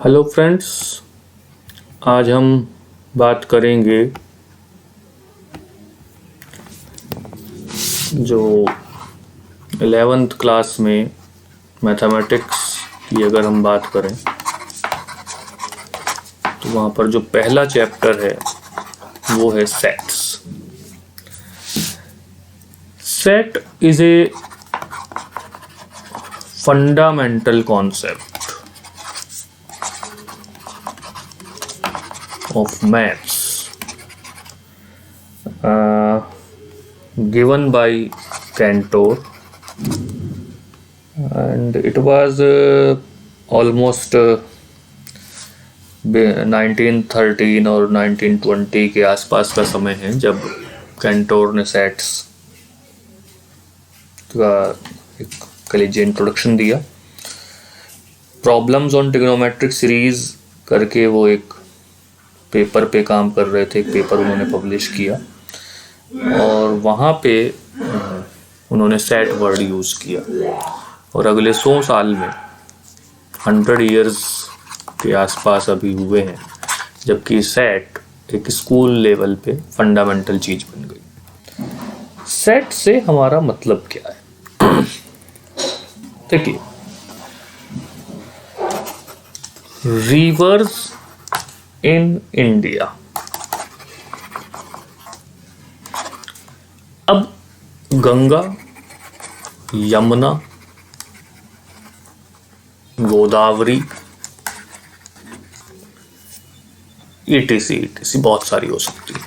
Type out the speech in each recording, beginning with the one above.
Hello friends, आज हम बात करेंगे जो 11th क्लास में मैथमेटिक्स की अगर हम बात करें तो वहाँ पर जो पहला चैप्टर है वो है sets. Set is a fundamental concept of maths given by Cantor, and it was almost 1913 और 1920 के आसपास का समय है जब कैंटोर ने सेट्स का एक कॉलेज इंट्रोडक्शन दिया। प्रॉब्लम्स ऑन ट्रिग्नोमेट्रिक सीरीज करके वो एक पेपर पे काम कर रहे थे, एक पेपर उन्होंने पब्लिश किया और वहाँ पे उन्होंने सेट वर्ड यूज़ किया और अगले 100 साल में 100 इयर्स के आसपास अभी हुए हैं जबकि सेट एक स्कूल लेवल पे फंडामेंटल चीज़ बन गई। सेट से हमारा मतलब क्या है? देखिए, रिवर्स इन इंडिया। अब गंगा, यमुना, गोदावरी ETC बहुत सारी हो सकती है।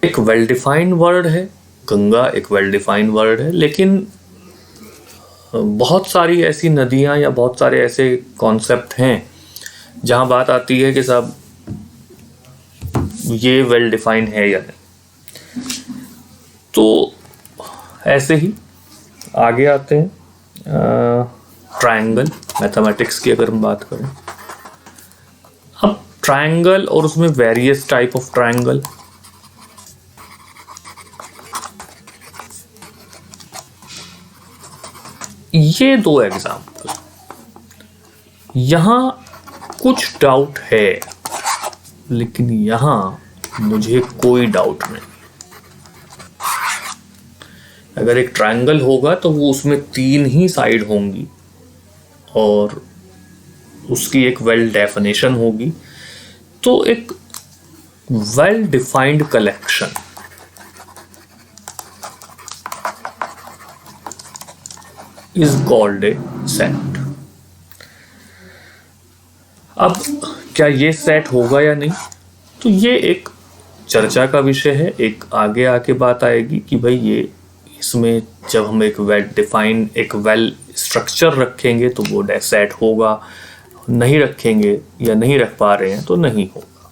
एक वेल डिफाइंड वर्ड है गंगा, एक वेल डिफाइंड वर्ड है, लेकिन बहुत सारी ऐसी नदियां या बहुत सारे ऐसे कॉन्सेप्ट हैं जहां बात आती है कि साहब ये वेल डिफाइंड है या नहीं। तो ऐसे ही आगे आते हैं ट्रायंगल, मैथमेटिक्स की अगर हम बात करें। अब ट्रायंगल और उसमें वेरियस टाइप ऑफ ट्रायंगल, ये दो एग्जाम्पल। यहां कुछ डाउट है लेकिन यहां मुझे कोई डाउट नहीं। अगर एक ट्रायंगल होगा तो वो उसमें 3 ही साइड होंगी और उसकी एक वेल डेफिनेशन होगी, तो एक well defined collection is called a set। अब क्या ये सेट होगा या नहीं, तो ये एक चर्चा का विषय है। एक आगे आके बात आएगी कि भाई ये इसमें जब हम एक वेल डिफाइन, एक वेल स्ट्रक्चर रखेंगे तो वो सेट होगा, नहीं रखेंगे या नहीं रख पा रहे हैं तो नहीं होगा।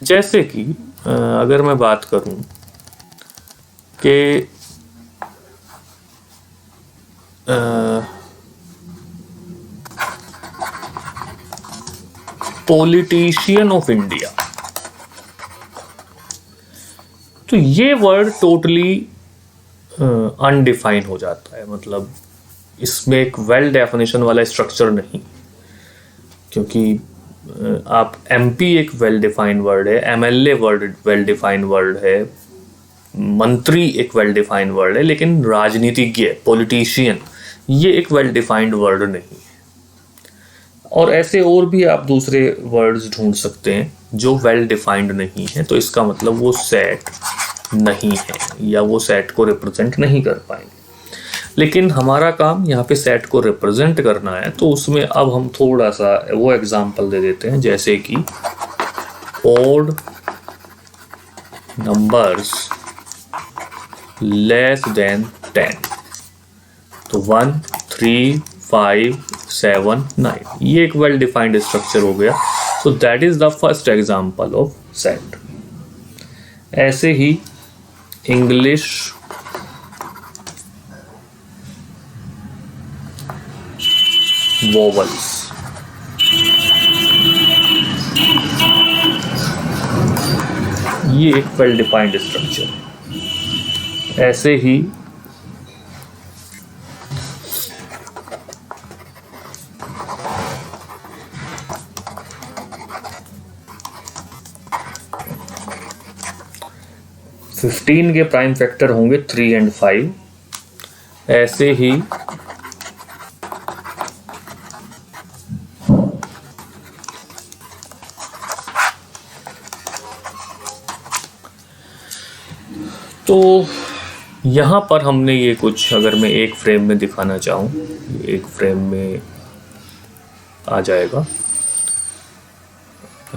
जैसे कि अगर मैं बात करूं कि पॉलिटिशियन ऑफ इंडिया, तो ये वर्ड टोटली अनडिफाइन हो जाता है। मतलब इसमें एक वेल डेफिनेशन वाला स्ट्रक्चर नहीं, क्योंकि आप MP एक वेल डिफाइंड वर्ड है, MLA word well defined word है, मंत्री एक वेल डिफाइंड वर्ड है, लेकिन राजनीतिज्ञ, पॉलिटिशियन, ये एक वेल डिफाइंड वर्ड नहीं है। और ऐसे और भी आप दूसरे वर्ड्स ढूंढ सकते हैं जो वेल डिफाइंड नहीं है, तो इसका मतलब वो सेट नहीं है या वो सेट को रिप्रेजेंट नहीं कर पाएंगे। लेकिन हमारा काम यहाँ पे सेट को रिप्रेजेंट करना है, तो उसमें अब हम थोड़ा सा वो एग्जांपल दे देते हैं, जैसे कि ओड नंबर्स लेस देन 10, तो 1, 3, 5, 7, 9, ये एक वेल डिफाइंड स्ट्रक्चर हो गया। So that is the first example of set. ऐसे ही इंग्लिश वोवल्स, ये एक वेल डिफाइंड स्ट्रक्चर। ऐसे ही 15 के प्राइम फैक्टर होंगे 3 एंड 5। ऐसे ही तो यहाँ पर हमने ये कुछ, अगर मैं एक फ्रेम में दिखाना चाहूँ, एक फ्रेम में आ जाएगा।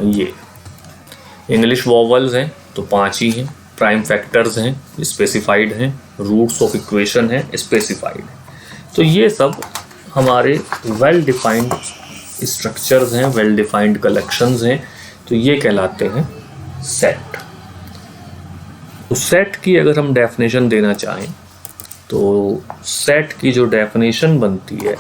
ये इंग्लिश वॉवल्स हैं तो 5 ही हैं, प्राइम फैक्टर्स हैं स्पेसिफाइड हैं, रूट्स ऑफ इक्वेशन हैं स्पेसिफाइड हैं। तो ये सब हमारे वेल डिफाइंड स्ट्रक्चर्स हैं, वेल डिफाइंड कलेक्शंस हैं, तो ये कहलाते हैं सेट। तो सेट की अगर हम डेफिनेशन देना चाहें तो सेट की जो डेफिनेशन बनती है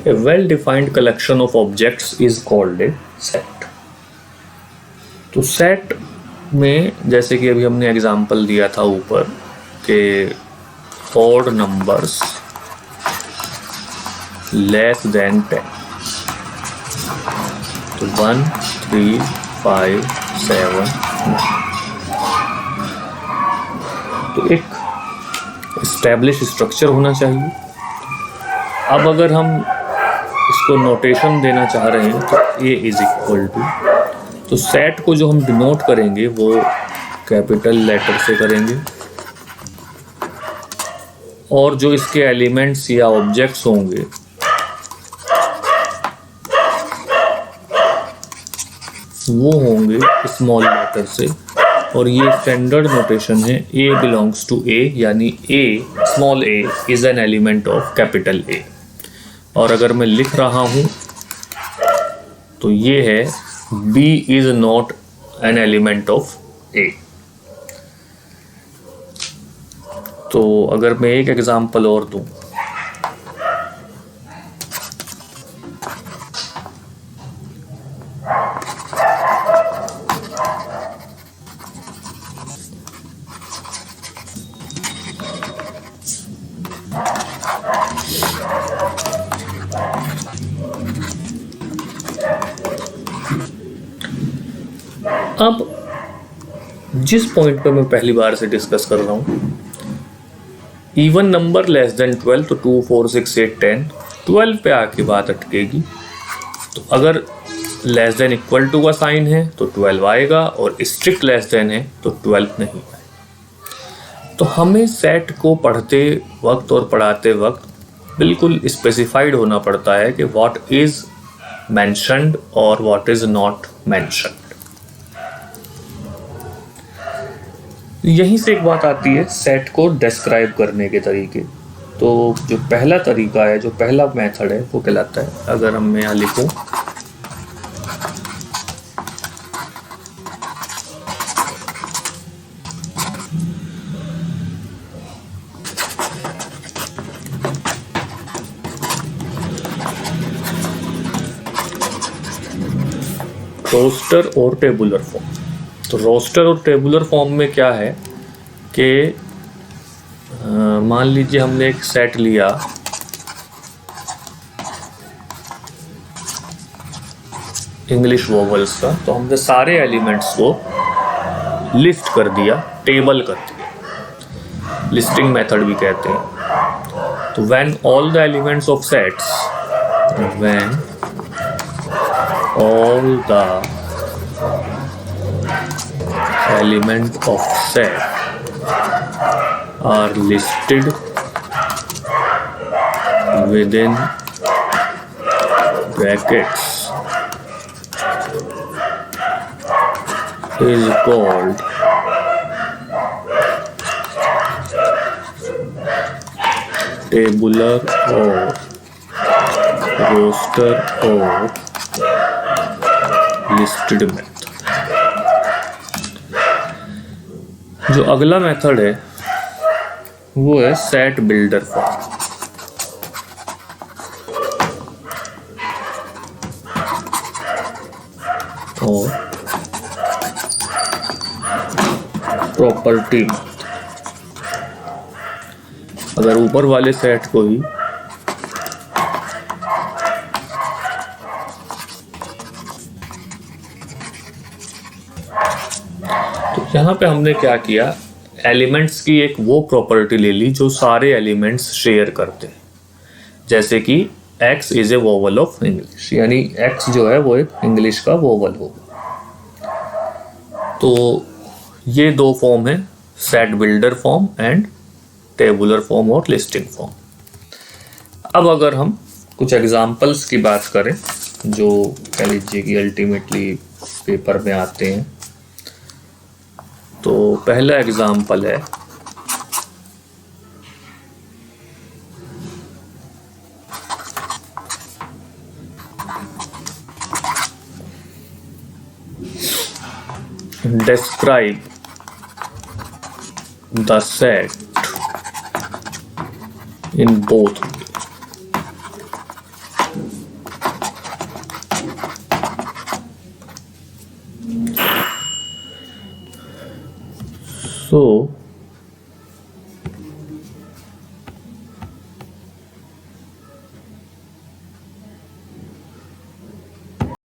A well-defined collection of objects is called a set। तो सेट में जैसे कि अभी हमने एग्जांपल दिया था ऊपर कि odd numbers less than 10, तो 1 3 5 7 9, तो एक एस्टैब्लिश स्ट्रक्चर होना चाहिए। अब अगर हम इसको नोटेशन देना चाह रहे हैं तो A इज इक्वल टू, तो सेट को जो हम डिनोट करेंगे वो कैपिटल लेटर से करेंगे, और जो इसके एलिमेंट्स या ऑब्जेक्ट्स होंगे वो होंगे स्मॉल लेटर से। और ये स्टैंडर्ड नोटेशन है A बिलोंग्स टू A, यानी A small a is an element of capital A। और अगर मैं लिख रहा हूं तो ये है B is not an element of A। तो अगर मैं एक एग्जांपल और दूं, अब जिस पॉइंट पर मैं पहली बार से डिस्कस कर रहा हूँ, इवन नंबर लेस देन 12, तो 2 4 6 8 10, 12 पे आके बात अटकेगी। तो अगर लेस देन इक्वल टू का साइन है तो 12 आएगा, और स्ट्रिक्ट लेस देन है तो 12 नहीं आएगा। तो हमें सेट को पढ़ते वक्त और पढ़ाते वक्त बिल्कुल स्पेसिफाइड होना पड़ता है कि व्हाट इज मेंशन्ड और व्हाट इज नॉट मेंशन्ड। यहीं से एक बात आती है सेट को डिस्क्राइब करने के तरीके। तो जो पहला तरीका है, जो पहला मेथड है, वो कहलाता है, अगर हम मैं यहाँ लिखूं रोस्टर और टेबुलर फॉर्म। तो रोस्टर और टेबुलर फॉर्म में क्या है कि मान लीजिए हमने एक सेट लिया, इंग्लिश वोवल्स का, तो हमने सारे एलिमेंट्स को लिस्ट कर दिया, टेबल कर दिया, लिस्टिंग मेथड भी कहते हैं। तो when all the elements of sets, when all the elements of set are listed within brackets is called tabular or roster or listed method. जो अगला मेथड है वो है सेट बिल्डर फॉर्म। प्रॉपर्टी, अगर ऊपर वाले सेट को ही तो यहाँ पे हमने क्या किया, एलिमेंट्स की एक वो प्रॉपर्टी ले ली जो सारे एलिमेंट्स शेयर करते हैं, जैसे कि X is a vowel of English, यानी X जो है वो एक इंग्लिश का वोवल होगा। तो ये दो फॉर्म है, set builder form and tabular form और लिस्टिंग फॉर्म। अब अगर हम कुछ एग्जांपल्स की बात करें जो कह लीजिए कि अल्टीमेटली पेपर में आते हैं, तो पहला एग्जांपल है describe the set in both ways. So